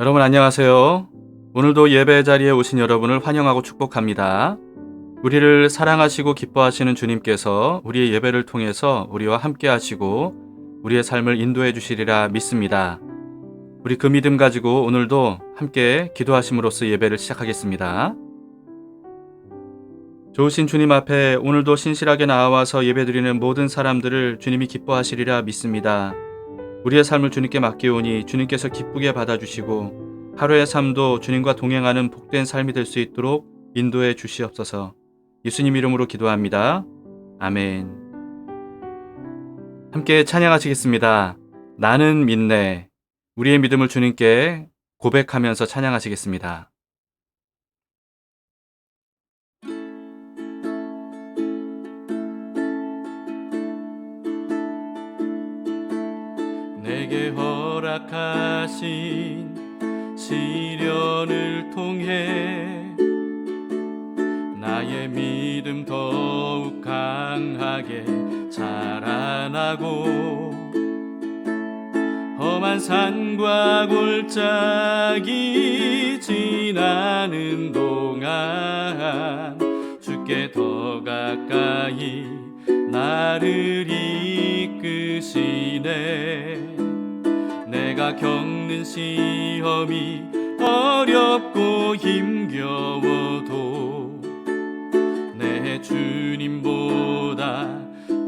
여러분 안녕하세요. 오늘도 예배 자리에 오신 여러분을 환영하고 축복합니다. 우리를 사랑하시고 기뻐하시는 주님께서 우리의 예배를 통해서 우리와 함께 하시고 우리의 삶을 인도해 주시리라 믿습니다. 우리 그 믿음 가지고 오늘도 함께 기도하심으로써 예배를 시작하겠습니다. 좋으신 주님 앞에 오늘도 신실하게 나와서 예배드리는 모든 사람들을 주님이 기뻐하시리라 믿습니다. 우리의 삶을 주님께 맡기오니 주님께서 기쁘게 받아주시고 하루의 삶도 주님과 동행하는 복된 삶이 될 수 있도록 인도해 주시옵소서. 예수님 이름으로 기도합니다. 아멘. 함께 찬양하시겠습니다. 나는 믿네. 우리의 믿음을 주님께 고백하면서 찬양하시겠습니다. 내게 허락하신 시련을 통해 나의 믿음 더욱 강하게 자라나고 험한 산과 골짜기 지나는 동안 주께 더 가까이 나를 이끄시네. 내가 겪는 시험이 어렵고 힘겨워도 내 주님보다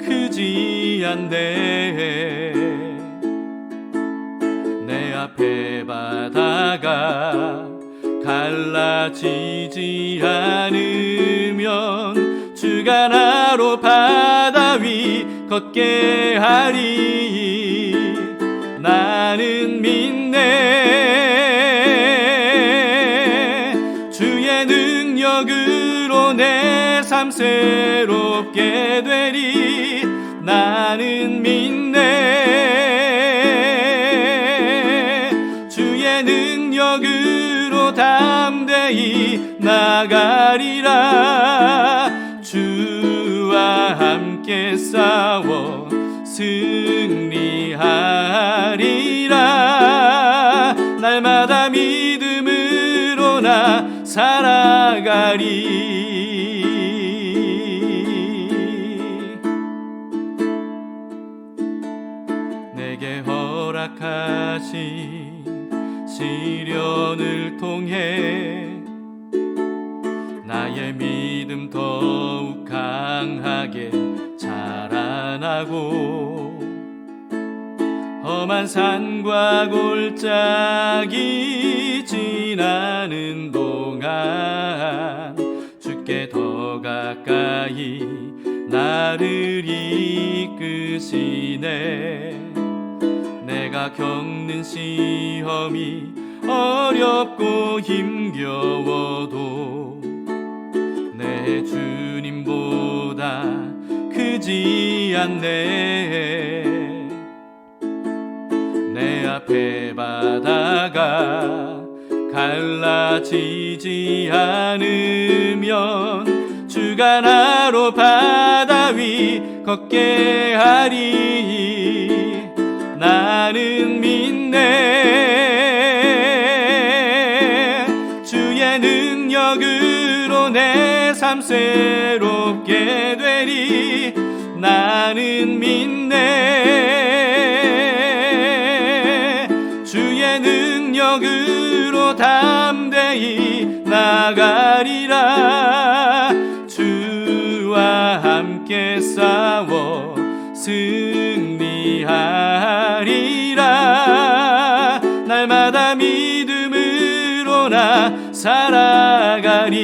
크지 않네. 내 앞에 바다가 갈라지지 않으면 주가 나로 바다 위 걷게 하리. 나는 믿네. 주의 능력으로 내 삶 새롭게 되리. 나는 믿네. 주의 능력으로 담대히 나가리라. 주와 함께 싸워 승리하리라. 날마다 믿음으로 나 살아가리. 내게 허락하신 시련을 통해 나의 믿음 더욱 강하게 자라나고 험한 산과 골짜기 지나는 동안 주께 더 가까이 나를 이끄시네. 내가 겪는 시험이 어렵고 힘겨워도 내 주님보다 크지 않네. 내 앞에 바다가 갈라지지 않으면 주가 나로 바다 위 걷게 하리. 나는 믿네. 주의 능력으로 내 삶 새롭게 되리. 나는 믿네. 주의 능력으로 담대히 나가리라. 주와 함께 싸워 승리하리라. 날마다 믿음으로 나 살아가리.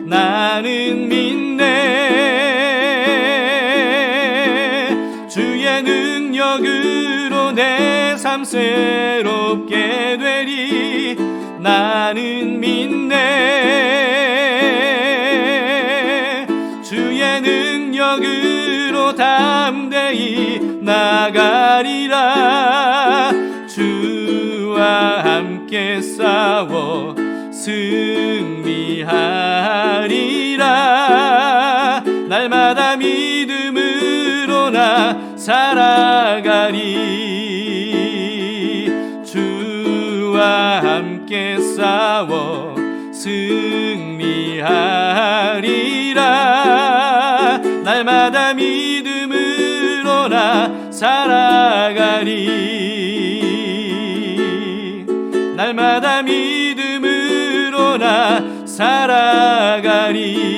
나는 믿네. 주의 능력으로 내 삶 새롭게 되리. 나는 믿네. 주의 능력으로 담대히 나가리라. 주와 함께 싸워 승리하리라. 날마다 믿음으로 나 살아가리. 주 주와 함께 싸워 승리하리라. 날마다 믿음으로 나 살아가리. 날마다 믿음으로 나 살아가리.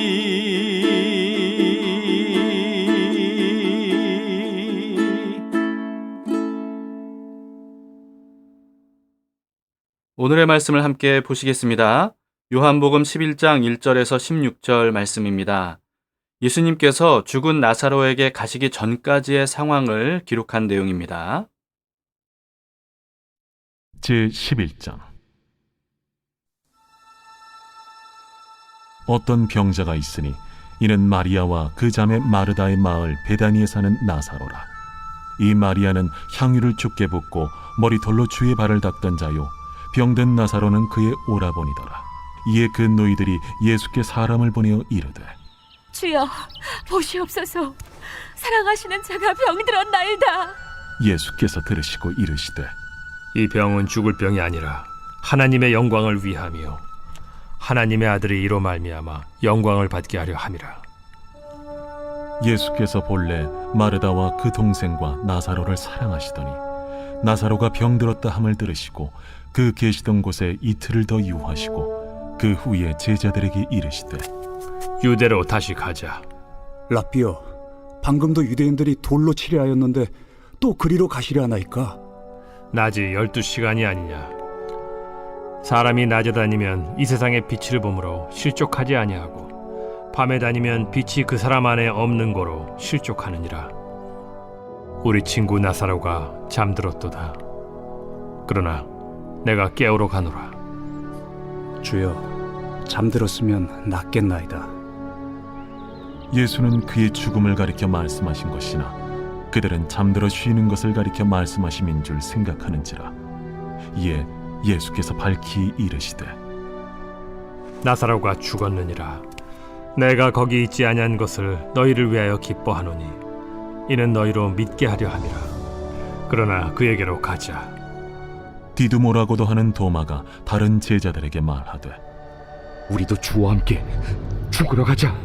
오늘의 말씀을 함께 보시겠습니다. 요한복음 11장 1절에서 16절 말씀입니다. 예수님께서 죽은 나사로에게 가시기 전까지의 상황을 기록한 내용입니다. 제11장. 어떤 병자가 있으니 이는 마리아와 그 자매 마르다의 마을 베다니에 사는 나사로라. 이 마리아는 향유를 죽게 붓고 머리털로 주의 발을 닦던 자요, 병든 나사로는 그의 오라버니더라. 이에 그 노이들이 예수께 사람을 보내어 이르되, 주여, 보시옵소서. 사랑하시는 자가 병들었나이다. 예수께서 들으시고 이르시되, 이 병은 죽을 병이 아니라 하나님의 영광을 위함이요 하나님의 아들이 이로 말미암아 영광을 받게 하려 함이라. 예수께서 본래 마르다와 그 동생과 나사로를 사랑하시더니 나사로가 병들었다 함을 들으시고 그 계시던 곳에 이틀을 더 유하시고 그 후에 제자들에게 이르시되, 유대로 다시 가자. 라삐여, 방금도 유대인들이 돌로 치려 하였는데 또 그리로 가시려 하나이까? 낮이 12시간이 아니냐. 사람이 낮에 다니면 이 세상의 빛을 보므로 실족하지 아니하고 밤에 다니면 빛이 그 사람 안에 없는 거로 실족하느니라. 우리 친구 나사로가 잠들었도다. 그러나 내가 깨우러 가노라. 주여, 잠들었으면 낫겠나이다. 예수는 그의 죽음을 가리켜 말씀하신 것이나 그들은 잠들어 쉬는 것을 가리켜 말씀하심인 줄 생각하는지라. 이에 예수께서 밝히 이르시되, 나사로가 죽었느니라. 내가 거기 있지 아니한 것을 너희를 위하여 기뻐하노니 이는 너희로 믿게 하려 함이라. 그러나 그에게로 가자. 디두모라고도 하는 도마가 다른 제자들에게 말하되, 우리도 주와 함께 죽으러 가자.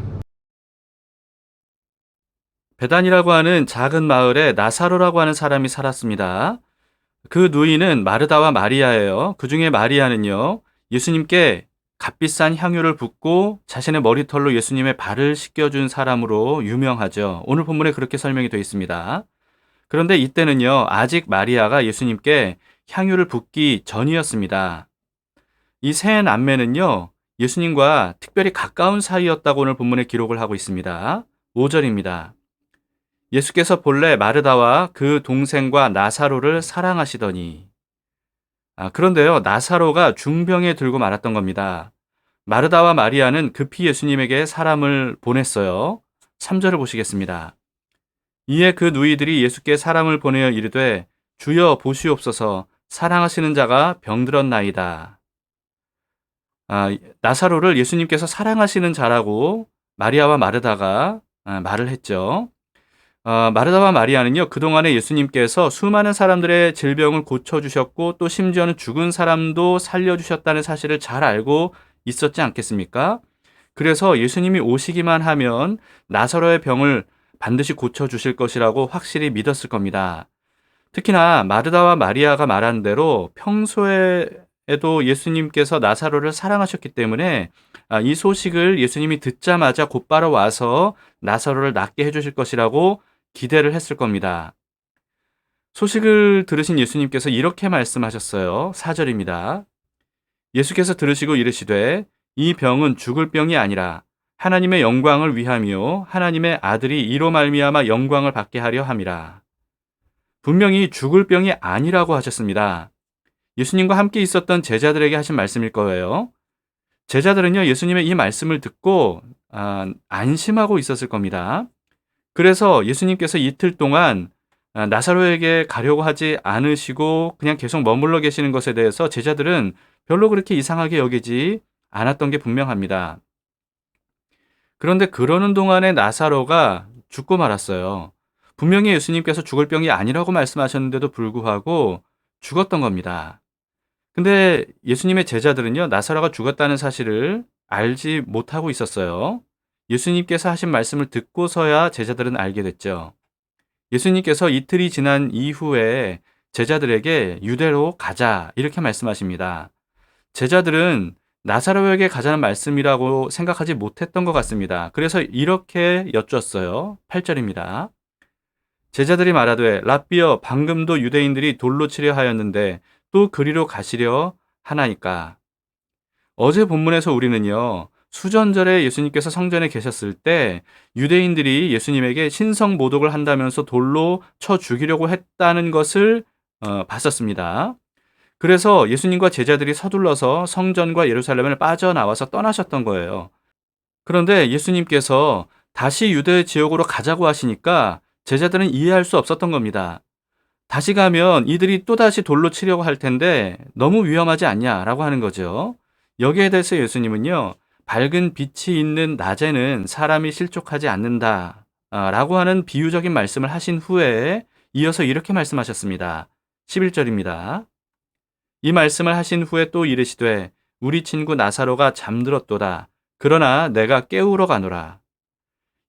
베단이라고 하는 작은 마을에 나사로라고 하는 사람이 살았습니다. 그 누이는 마르다와 마리아예요. 그 중에 마리아는요, 예수님께 값비싼 향유를 붓고 자신의 머리털로 예수님의 발을 씻겨준 사람으로 유명하죠. 오늘 본문에 그렇게 설명이 되어 있습니다. 그런데 이때는요, 아직 마리아가 예수님께 향유를 붓기 전이었습니다. 이 세 남매는요, 예수님과 특별히 가까운 사이였다고 오늘 본문에 기록을 하고 있습니다. 5절입니다. 예수께서 본래 마르다와 그 동생과 나사로를 사랑하시더니. 그런데요, 나사로가 중병에 들고 말았던 겁니다. 마르다와 마리아는 급히 예수님에게 사람을 보냈어요. 3절을 보시겠습니다. 이에 그 누이들이 예수께 사람을 보내어 이르되, 주여 보시옵소서, 사랑하시는 자가 병들었나이다. 나사로를 예수님께서 사랑하시는 자라고 마리아와 마르다가 말을 했죠. 마르다와 마리아는요, 그동안에 예수님께서 수많은 사람들의 질병을 고쳐주셨고 또 심지어는 죽은 사람도 살려주셨다는 사실을 잘 알고 있었지 않겠습니까? 그래서 예수님이 오시기만 하면 나사로의 병을 반드시 고쳐주실 것이라고 확실히 믿었을 겁니다. 특히나 마르다와 마리아가 말한 대로 평소에도 예수님께서 나사로를 사랑하셨기 때문에 이 소식을 예수님이 듣자마자 곧바로 와서 나사로를 낫게 해주실 것이라고 기대를 했을 겁니다. 소식을 들으신 예수님께서 이렇게 말씀하셨어요. 4절입니다. 예수께서 들으시고 이르시되, 이 병은 죽을 병이 아니라 하나님의 영광을 위함이요 하나님의 아들이 이로 말미암아 영광을 받게 하려 함이라. 분명히 죽을 병이 아니라고 하셨습니다. 예수님과 함께 있었던 제자들에게 하신 말씀일 거예요. 제자들은요, 예수님의 이 말씀을 듣고 안심하고 있었을 겁니다. 그래서 예수님께서 이틀 동안 나사로에게 가려고 하지 않으시고 그냥 계속 머물러 계시는 것에 대해서 제자들은 별로 그렇게 이상하게 여기지 않았던 게 분명합니다. 그런데 그러는 동안에 나사로가 죽고 말았어요. 분명히 예수님께서 죽을 병이 아니라고 말씀하셨는데도 불구하고 죽었던 겁니다. 근데 예수님의 제자들은요, 나사로가 죽었다는 사실을 알지 못하고 있었어요. 예수님께서 하신 말씀을 듣고서야 제자들은 알게 됐죠. 예수님께서 이틀이 지난 이후에 제자들에게 유대로 가자 이렇게 말씀하십니다. 제자들은 나사로에게 가자는 말씀이라고 생각하지 못했던 것 같습니다. 그래서 이렇게 여쭈었어요. 8절입니다. 제자들이 말하되 랍비여 방금도 유대인들이 돌로 치려 하였는데 또 그리로 가시려 하나이까. 어제 본문에서 우리는요, 수전절에 예수님께서 성전에 계셨을 때 유대인들이 예수님에게 신성 모독을 한다면서 돌로 쳐 죽이려고 했다는 것을 봤었습니다. 그래서 예수님과 제자들이 서둘러서 성전과 예루살렘을 빠져나와서 떠나셨던 거예요. 그런데 예수님께서 다시 유대 지역으로 가자고 하시니까 제자들은 이해할 수 없었던 겁니다. 다시 가면 이들이 또다시 돌로 치려고 할 텐데 너무 위험하지 않냐라고 하는 거죠. 여기에 대해서 예수님은요, 밝은 빛이 있는 낮에는 사람이 실족하지 않는다 라고 하는 비유적인 말씀을 하신 후에 이어서 이렇게 말씀하셨습니다. 11절입니다. 이 말씀을 하신 후에 또 이르시되 우리 친구 나사로가 잠들었도다. 그러나 내가 깨우러 가노라.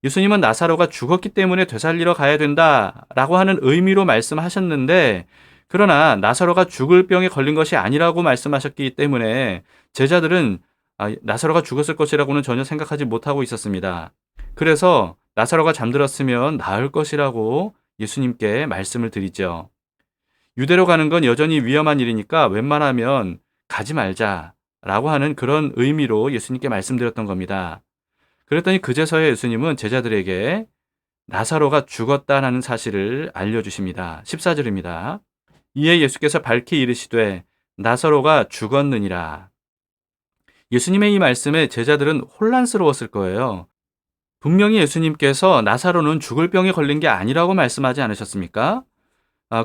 예수님은 나사로가 죽었기 때문에 되살리러 가야 된다라고 하는 의미로 말씀하셨는데, 그러나 나사로가 죽을 병에 걸린 것이 아니라고 말씀하셨기 때문에 제자들은 나사로가 죽었을 것이라고는 전혀 생각하지 못하고 있었습니다. 그래서 나사로가 잠들었으면 나을 것이라고 예수님께 말씀을 드리죠. 유대로 가는 건 여전히 위험한 일이니까 웬만하면 가지 말자라고 하는 그런 의미로 예수님께 말씀드렸던 겁니다. 그랬더니 그제서야 예수님은 제자들에게 나사로가 죽었다는 사실을 알려주십니다. 14절입니다. 이에 예수께서 밝히 이르시되 나사로가 죽었느니라. 예수님의 이 말씀에 제자들은 혼란스러웠을 거예요. 분명히 예수님께서 나사로는 죽을 병에 걸린 게 아니라고 말씀하지 않으셨습니까?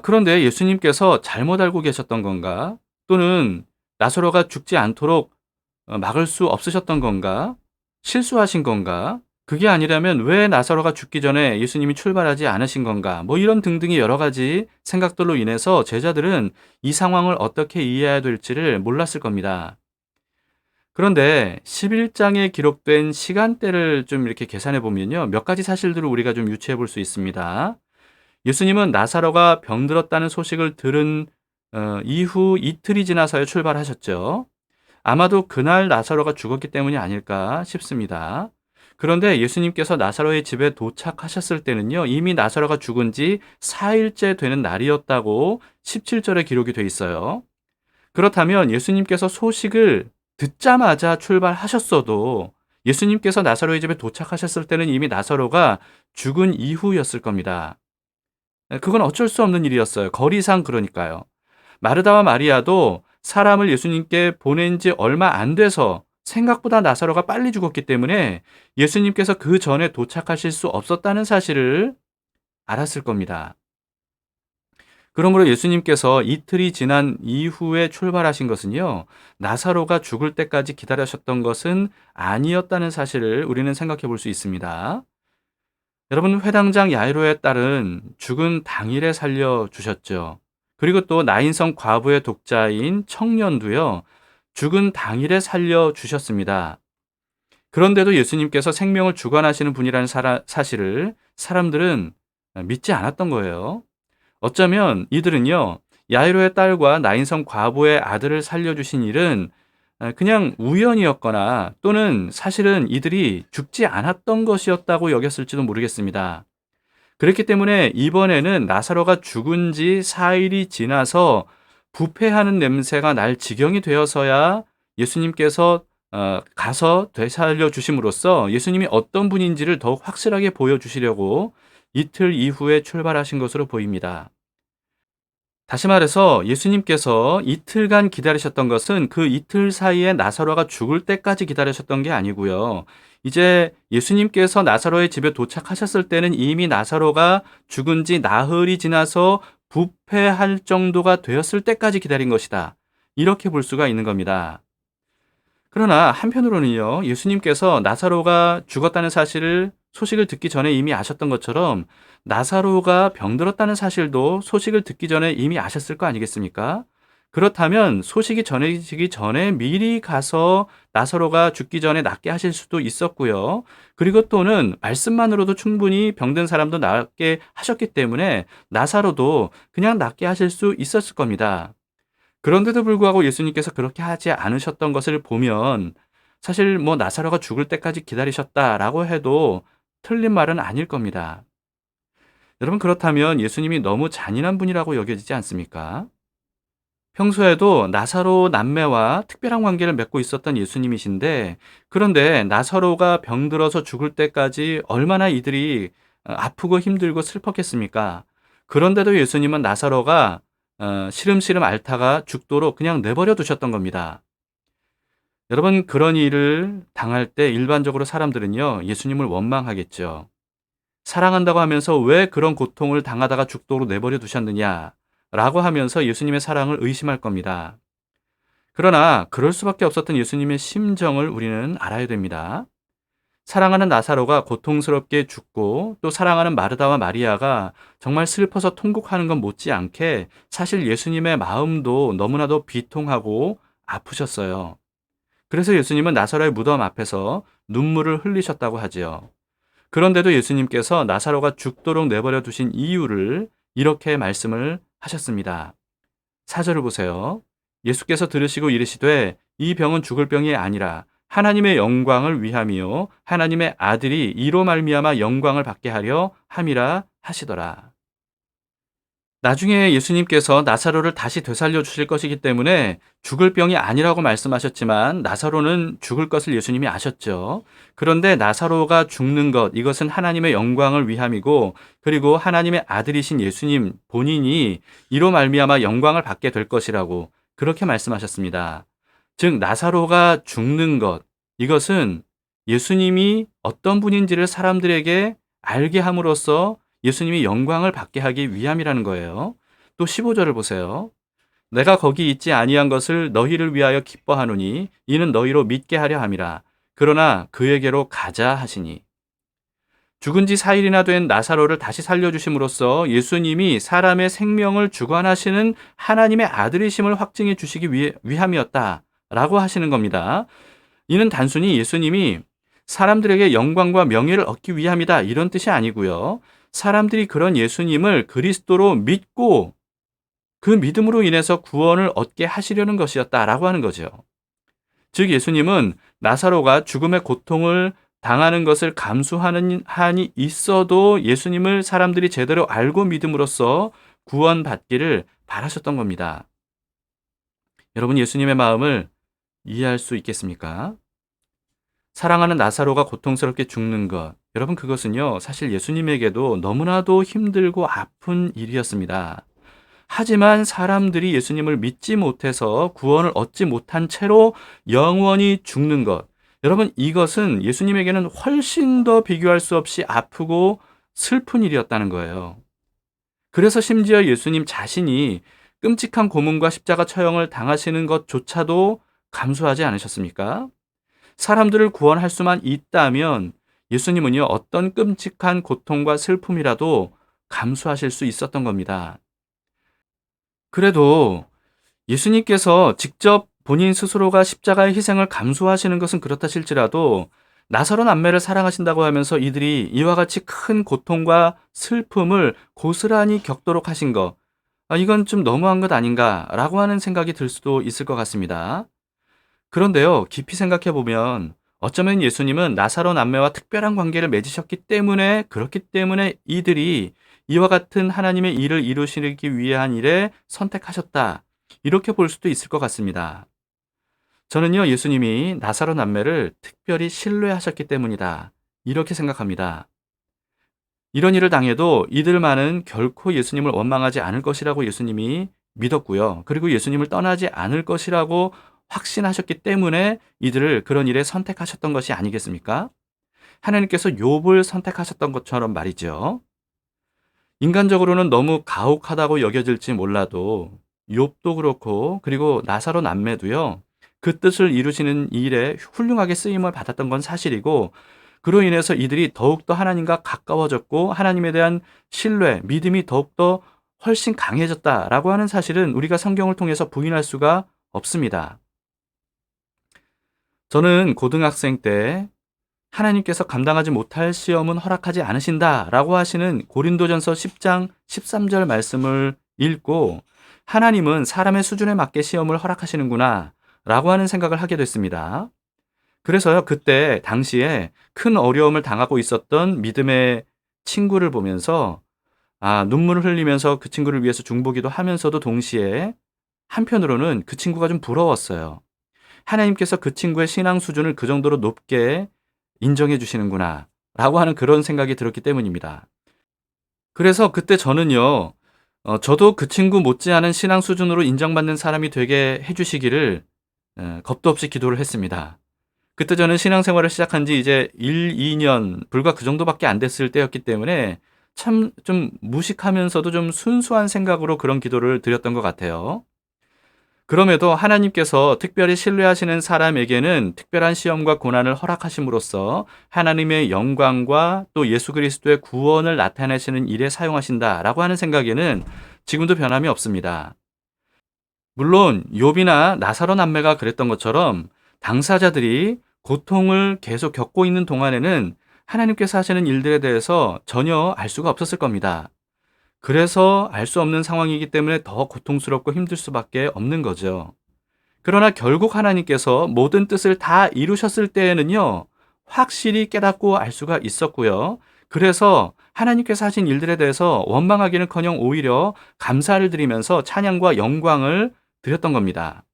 그런데 예수님께서 잘못 알고 계셨던 건가? 또는 나사로가 죽지 않도록 막을 수 없으셨던 건가? 실수하신 건가? 그게 아니라면 왜 나사로가 죽기 전에 예수님이 출발하지 않으신 건가? 뭐 이런 등등의 여러 가지 생각들로 인해서 제자들은 이 상황을 어떻게 이해해야 될지를 몰랐을 겁니다. 그런데 11장에 기록된 시간대를 좀 이렇게 계산해 보면요, 몇 가지 사실들을 우리가 좀 유추해 볼 수 있습니다. 예수님은 나사로가 병들었다는 소식을 들은 이후 이틀이 지나서야 출발하셨죠. 아마도 그날 나사로가 죽었기 때문이 아닐까 싶습니다. 그런데 예수님께서 나사로의 집에 도착하셨을 때는요, 이미 나사로가 죽은 지 4일째 되는 날이었다고 17절에 기록이 돼 있어요. 그렇다면 예수님께서 소식을 듣자마자 출발하셨어도 예수님께서 나사로의 집에 도착하셨을 때는 이미 나사로가 죽은 이후였을 겁니다. 그건 어쩔 수 없는 일이었어요. 거리상 그러니까요. 마르다와 마리아도 사람을 예수님께 보낸 지 얼마 안 돼서 생각보다 나사로가 빨리 죽었기 때문에 예수님께서 그 전에 도착하실 수 없었다는 사실을 알았을 겁니다. 그러므로 예수님께서 이틀이 지난 이후에 출발하신 것은요, 나사로가 죽을 때까지 기다리셨던 것은 아니었다는 사실을 우리는 생각해 볼 수 있습니다. 여러분, 회당장 야이로의 딸은 죽은 당일에 살려주셨죠. 그리고 또 나인성 과부의 독자인 청년도요, 죽은 당일에 살려주셨습니다. 그런데도 예수님께서 생명을 주관하시는 분이라는 사실을 사람들은 믿지 않았던 거예요. 어쩌면 이들은요, 야이로의 딸과 나인성 과부의 아들을 살려주신 일은 그냥 우연이었거나 또는 사실은 이들이 죽지 않았던 것이었다고 여겼을지도 모르겠습니다. 그렇기 때문에 이번에는 나사로가 죽은 지 4일이 지나서 부패하는 냄새가 날 지경이 되어서야 예수님께서 가서 되살려 주심으로써 예수님이 어떤 분인지를 더욱 확실하게 보여주시려고 이틀 이후에 출발하신 것으로 보입니다. 다시 말해서 예수님께서 이틀간 기다리셨던 것은 그 이틀 사이에 나사로가 죽을 때까지 기다리셨던 게 아니고요. 이제 예수님께서 나사로의 집에 도착하셨을 때는 이미 나사로가 죽은 지 나흘이 지나서 부패할 정도가 되었을 때까지 기다린 것이다. 이렇게 볼 수가 있는 겁니다. 그러나 한편으로는요, 예수님께서 나사로가 죽었다는 소식을 듣기 전에 이미 아셨던 것처럼 나사로가 병들었다는 사실도 소식을 듣기 전에 이미 아셨을 거 아니겠습니까? 그렇다면 소식이 전해지기 전에 미리 가서 나사로가 죽기 전에 낫게 하실 수도 있었고요. 그리고 또는 말씀만으로도 충분히 병든 사람도 낫게 하셨기 때문에 나사로도 그냥 낫게 하실 수 있었을 겁니다. 그런데도 불구하고 예수님께서 그렇게 하지 않으셨던 것을 보면 사실 뭐 나사로가 죽을 때까지 기다리셨다라고 해도 틀린 말은 아닐 겁니다. 여러분, 그렇다면 예수님이 너무 잔인한 분이라고 여겨지지 않습니까? 평소에도 나사로 남매와 특별한 관계를 맺고 있었던 예수님이신데, 그런데 나사로가 병들어서 죽을 때까지 얼마나 이들이 아프고 힘들고 슬펐겠습니까? 그런데도 예수님은 나사로가 시름시름 앓다가 죽도록 그냥 내버려 두셨던 겁니다. 여러분, 그런 일을 당할 때 일반적으로 사람들은요, 예수님을 원망하겠죠. 사랑한다고 하면서 왜 그런 고통을 당하다가 죽도록 내버려 두셨느냐 라고 하면서 예수님의 사랑을 의심할 겁니다. 그러나 그럴 수밖에 없었던 예수님의 심정을 우리는 알아야 됩니다. 사랑하는 나사로가 고통스럽게 죽고 또 사랑하는 마르다와 마리아가 정말 슬퍼서 통곡하는 건 못지않게 사실 예수님의 마음도 너무나도 비통하고 아프셨어요. 그래서 예수님은 나사로의 무덤 앞에서 눈물을 흘리셨다고 하지요. 그런데도 예수님께서 나사로가 죽도록 내버려 두신 이유를 이렇게 말씀을 하셨습니다. 4절을 보세요. 예수께서 들으시고 이르시되 이 병은 죽을 병이 아니라 하나님의 영광을 위함이요 하나님의 아들이 이로 말미암아 영광을 받게 하려 함이라 하시더라. 나중에 예수님께서 나사로를 다시 되살려 주실 것이기 때문에 죽을 병이 아니라고 말씀하셨지만 나사로는 죽을 것을 예수님이 아셨죠. 그런데 나사로가 죽는 것, 이것은 하나님의 영광을 위함이고, 그리고 하나님의 아들이신 예수님 본인이 이로 말미암아 영광을 받게 될 것이라고 그렇게 말씀하셨습니다. 즉 나사로가 죽는 것, 이것은 예수님이 어떤 분인지를 사람들에게 알게 함으로써 예수님이 영광을 받게 하기 위함이라는 거예요. 또 15절을 보세요. 내가 거기 있지 아니한 것을 너희를 위하여 기뻐하노니 이는 너희로 믿게 하려 함이라. 그러나 그에게로 가자 하시니. 죽은 지 4일이나 된 나사로를 다시 살려주심으로써 예수님이 사람의 생명을 주관하시는 하나님의 아들이심을 확증해 주시기 위함이었다라고 하시는 겁니다. 이는 단순히 예수님이 사람들에게 영광과 명예를 얻기 위함이다 이런 뜻이 아니고요. 사람들이 그런 예수님을 그리스도로 믿고 그 믿음으로 인해서 구원을 얻게 하시려는 것이었다라고 하는 거죠. 즉 예수님은 나사로가 죽음의 고통을 당하는 것을 감수하는 한이 있어도 예수님을 사람들이 제대로 알고 믿음으로써 구원받기를 바라셨던 겁니다. 여러분, 예수님의 마음을 이해할 수 있겠습니까? 사랑하는 나사로가 고통스럽게 죽는 것, 여러분 그것은요 사실 예수님에게도 너무나도 힘들고 아픈 일이었습니다. 하지만 사람들이 예수님을 믿지 못해서 구원을 얻지 못한 채로 영원히 죽는 것, 여러분 이것은 예수님에게는 훨씬 더 비교할 수 없이 아프고 슬픈 일이었다는 거예요. 그래서 심지어 예수님 자신이 끔찍한 고문과 십자가 처형을 당하시는 것조차도 감수하지 않으셨습니까? 사람들을 구원할 수만 있다면 예수님은요 어떤 끔찍한 고통과 슬픔이라도 감수하실 수 있었던 겁니다. 그래도 예수님께서 직접 본인 스스로가 십자가의 희생을 감수하시는 것은 그렇다 칠지라도 나사로 남매를 사랑하신다고 하면서 이들이 이와 같이 큰 고통과 슬픔을 고스란히 겪도록 하신 것, 이건 좀 너무한 것 아닌가라고 하는 생각이 들 수도 있을 것 같습니다. 그런데요, 깊이 생각해 보면 어쩌면 예수님은 나사로 남매와 특별한 관계를 맺으셨기 때문에, 그렇기 때문에 이들이 이와 같은 하나님의 일을 이루시기 위한 일에 선택하셨다, 이렇게 볼 수도 있을 것 같습니다. 저는요, 예수님이 나사로 남매를 특별히 신뢰하셨기 때문이다, 이렇게 생각합니다. 이런 일을 당해도 이들만은 결코 예수님을 원망하지 않을 것이라고 예수님이 믿었고요. 그리고 예수님을 떠나지 않을 것이라고 확신하셨기 때문에 이들을 그런 일에 선택하셨던 것이 아니겠습니까? 하나님께서 욥을 선택하셨던 것처럼 말이죠. 인간적으로는 너무 가혹하다고 여겨질지 몰라도 욥도 그렇고 그리고 나사로 남매도요. 그 뜻을 이루시는 일에 훌륭하게 쓰임을 받았던 건 사실이고, 그로 인해서 이들이 더욱더 하나님과 가까워졌고 하나님에 대한 신뢰, 믿음이 더욱더 훨씬 강해졌다라고 하는 사실은 우리가 성경을 통해서 부인할 수가 없습니다. 저는 고등학생 때 하나님께서 감당하지 못할 시험은 허락하지 않으신다라고 하시는 고린도전서 10장 13절 말씀을 읽고 하나님은 사람의 수준에 맞게 시험을 허락하시는구나 라고 하는 생각을 하게 됐습니다. 그래서요, 그때 당시에 큰 어려움을 당하고 있었던 믿음의 친구를 보면서 눈물을 흘리면서 그 친구를 위해서 중보기도 하면서도 동시에 한편으로는 그 친구가 좀 부러웠어요. 하나님께서 그 친구의 신앙 수준을 그 정도로 높게 인정해 주시는구나 라고 하는 그런 생각이 들었기 때문입니다. 그래서 그때 저는요, 저도 그 친구 못지않은 신앙 수준으로 인정받는 사람이 되게 해주시기를 겁도 없이 기도를 했습니다. 그때 저는 신앙생활을 시작한 지 이제 1, 2년 불과 그 정도밖에 안 됐을 때였기 때문에 참 좀 무식하면서도 좀 순수한 생각으로 그런 기도를 드렸던 것 같아요. 그럼에도 하나님께서 특별히 신뢰하시는 사람에게는 특별한 시험과 고난을 허락하심으로써 하나님의 영광과 또 예수 그리스도의 구원을 나타내시는 일에 사용하신다라고 하는 생각에는 지금도 변함이 없습니다. 물론 욥이나 나사로 남매가 그랬던 것처럼 당사자들이 고통을 계속 겪고 있는 동안에는 하나님께서 하시는 일들에 대해서 전혀 알 수가 없었을 겁니다. 그래서 알 수 없는 상황이기 때문에 더 고통스럽고 힘들 수밖에 없는 거죠. 그러나 결국 하나님께서 모든 뜻을 다 이루셨을 때에는요, 확실히 깨닫고 알 수가 있었고요. 그래서 하나님께서 하신 일들에 대해서 원망하기는커녕 오히려 감사를 드리면서 찬양과 영광을 드렸던 겁니다.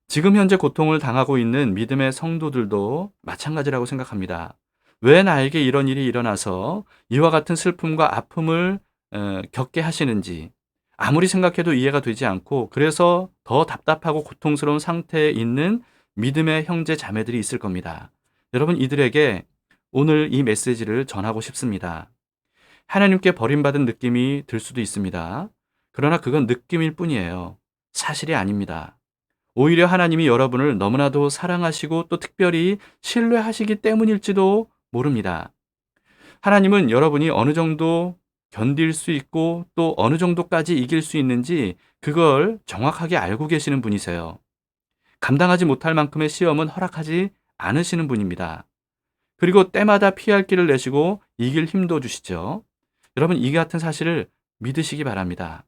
지금 현재 고통을 당하고 있는 믿음의 성도들도 마찬가지라고 생각합니다. 왜 나에게 이런 일이 일어나서 이와 같은 슬픔과 아픔을 겪게 하시는지 아무리 생각해도 이해가 되지 않고 그래서 더 답답하고 고통스러운 상태에 있는 믿음의 형제 자매들이 있을 겁니다. 여러분, 이들에게 오늘 이 메시지를 전하고 싶습니다. 하나님께 버림받은 느낌이 들 수도 있습니다. 그러나 그건 느낌일 뿐이에요. 사실이 아닙니다. 오히려 하나님이 여러분을 너무나도 사랑하시고 또 특별히 신뢰하시기 때문일지도 모릅니다. 하나님은 여러분이 어느 정도 견딜 수 있고 또 어느 정도까지 이길 수 있는지 그걸 정확하게 알고 계시는 분이세요. 감당하지 못할 만큼의 시험은 허락하지 않으시는 분입니다. 그리고 때마다 피할 길을 내시고 이길 힘도 주시죠. 여러분, 이 같은 사실을 믿으시기 바랍니다.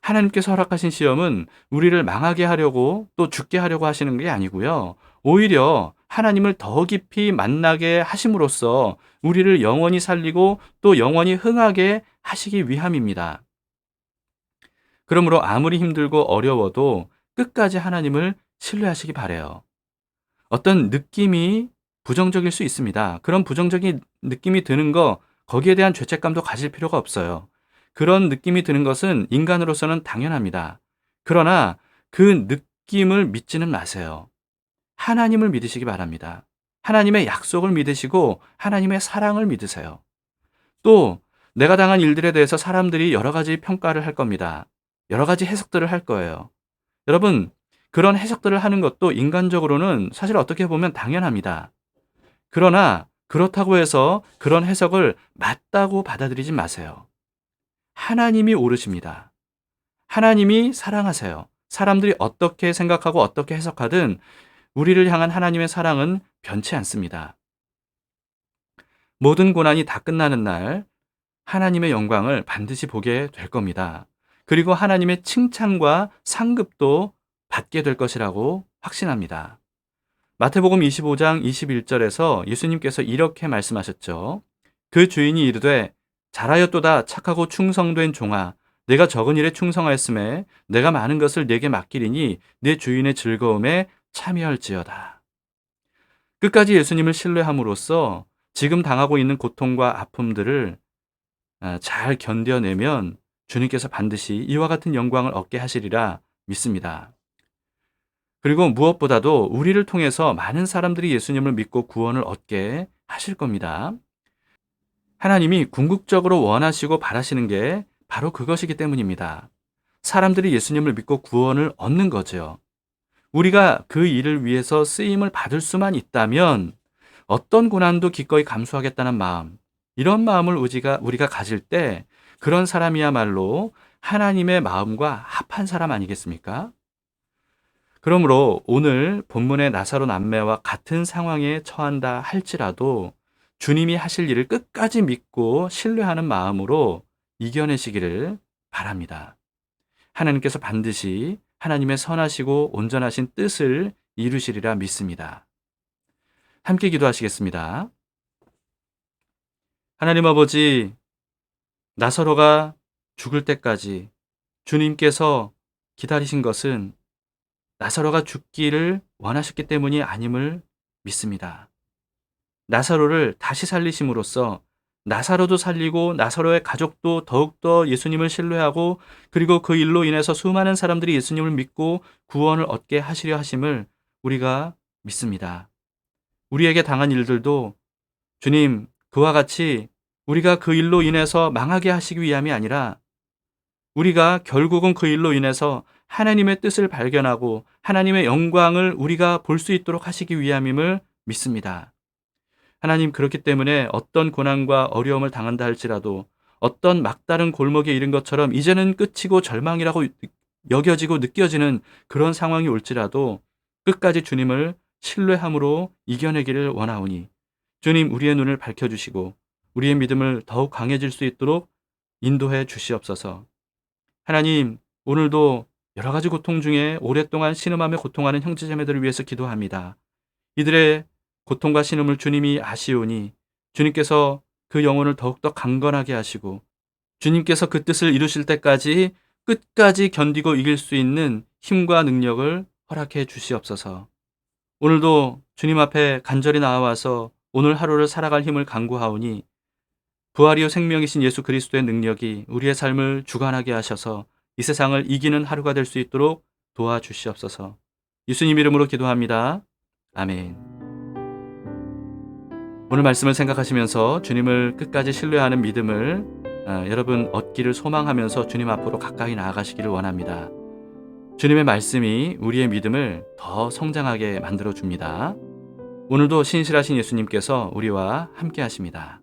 하나님께서 허락하신 시험은 우리를 망하게 하려고 또 죽게 하려고 하시는 게 아니고요. 오히려 하나님을 더 깊이 만나게 하심으로써 우리를 영원히 살리고 또 영원히 흥하게 하시기 위함입니다. 그러므로 아무리 힘들고 어려워도 끝까지 하나님을 신뢰하시기 바라요. 어떤 느낌이 부정적일 수 있습니다. 그런 부정적인 느낌이 드는 거, 거기에 대한 죄책감도 가질 필요가 없어요. 그런 느낌이 드는 것은 인간으로서는 당연합니다. 그러나 그 느낌을 믿지는 마세요. 하나님을 믿으시기 바랍니다. 하나님의 약속을 믿으시고 하나님의 사랑을 믿으세요. 또 내가 당한 일들에 대해서 사람들이 여러 가지 평가를 할 겁니다. 여러 가지 해석들을 할 거예요. 여러분, 그런 해석들을 하는 것도 인간적으로는 사실 어떻게 보면 당연합니다. 그러나 그렇다고 해서 그런 해석을 맞다고 받아들이지 마세요. 하나님이 옳으십니다. 하나님이 사랑하세요. 사람들이 어떻게 생각하고 어떻게 해석하든 우리를 향한 하나님의 사랑은 변치 않습니다. 모든 고난이 다 끝나는 날 하나님의 영광을 반드시 보게 될 겁니다. 그리고 하나님의 칭찬과 상급도 받게 될 것이라고 확신합니다. 마태복음 25장 21절에서 예수님께서 이렇게 말씀하셨죠. 그 주인이 이르되 잘하였도다 착하고 충성된 종아, 내가 적은 일에 충성하였음에 내가 많은 것을 네게 맡기리니 네 주인의 즐거움에 참여할지어다. 끝까지 예수님을 신뢰함으로써 지금 당하고 있는 고통과 아픔들을 잘 견뎌내면 주님께서 반드시 이와 같은 영광을 얻게 하시리라 믿습니다. 그리고 무엇보다도 우리를 통해서 많은 사람들이 예수님을 믿고 구원을 얻게 하실 겁니다. 하나님이 궁극적으로 원하시고 바라시는 게 바로 그것이기 때문입니다. 사람들이 예수님을 믿고 구원을 얻는 거죠. 우리가 그 일을 위해서 쓰임을 받을 수만 있다면 어떤 고난도 기꺼이 감수하겠다는 마음, 이런 마음을 우리가 가질 때 그런 사람이야말로 하나님의 마음과 합한 사람 아니겠습니까? 그러므로 오늘 본문의 나사로 남매와 같은 상황에 처한다 할지라도 주님이 하실 일을 끝까지 믿고 신뢰하는 마음으로 이겨내시기를 바랍니다. 하나님께서 반드시 하나님의 선하시고 온전하신 뜻을 이루시리라 믿습니다. 함께 기도하시겠습니다. 하나님 아버지, 나사로가 죽을 때까지 주님께서 기다리신 것은 나사로가 죽기를 원하셨기 때문이 아님을 믿습니다. 나사로를 다시 살리심으로써 나사로도 살리고 나사로의 가족도 더욱더 예수님을 신뢰하고 그리고 그 일로 인해서 수많은 사람들이 예수님을 믿고 구원을 얻게 하시려 하심을 우리가 믿습니다. 우리에게 당한 일들도 주님, 그와 같이 우리가 그 일로 인해서 망하게 하시기 위함이 아니라 우리가 결국은 그 일로 인해서 하나님의 뜻을 발견하고 하나님의 영광을 우리가 볼 수 있도록 하시기 위함임을 믿습니다. 하나님, 그렇기 때문에 어떤 고난과 어려움을 당한다 할지라도 어떤 막다른 골목에 이른 것처럼 이제는 끝이고 절망이라고 여겨지고 느껴지는 그런 상황이 올지라도 끝까지 주님을 신뢰함으로 이겨내기를 원하오니 주님, 우리의 눈을 밝혀주시고 우리의 믿음을 더욱 강해질 수 있도록 인도해 주시옵소서. 하나님, 오늘도 여러 가지 고통 중에 오랫동안 신음하며 고통하는 형제자매들을 위해서 기도합니다. 이들의 고통과 신음을 주님이 아시오니 주님께서 그 영혼을 더욱더 강건하게 하시고 주님께서 그 뜻을 이루실 때까지 끝까지 견디고 이길 수 있는 힘과 능력을 허락해 주시옵소서. 오늘도 주님 앞에 간절히 나와서 오늘 하루를 살아갈 힘을 간구하오니 부활이요 생명이신 예수 그리스도의 능력이 우리의 삶을 주관하게 하셔서 이 세상을 이기는 하루가 될 수 있도록 도와주시옵소서. 예수님 이름으로 기도합니다. 아멘. 오늘 말씀을 생각하시면서 주님을 끝까지 신뢰하는 믿음을 여러분 얻기를 소망하면서 주님 앞으로 가까이 나아가시기를 원합니다. 주님의 말씀이 우리의 믿음을 더 성장하게 만들어 줍니다. 오늘도 신실하신 예수님께서 우리와 함께 하십니다.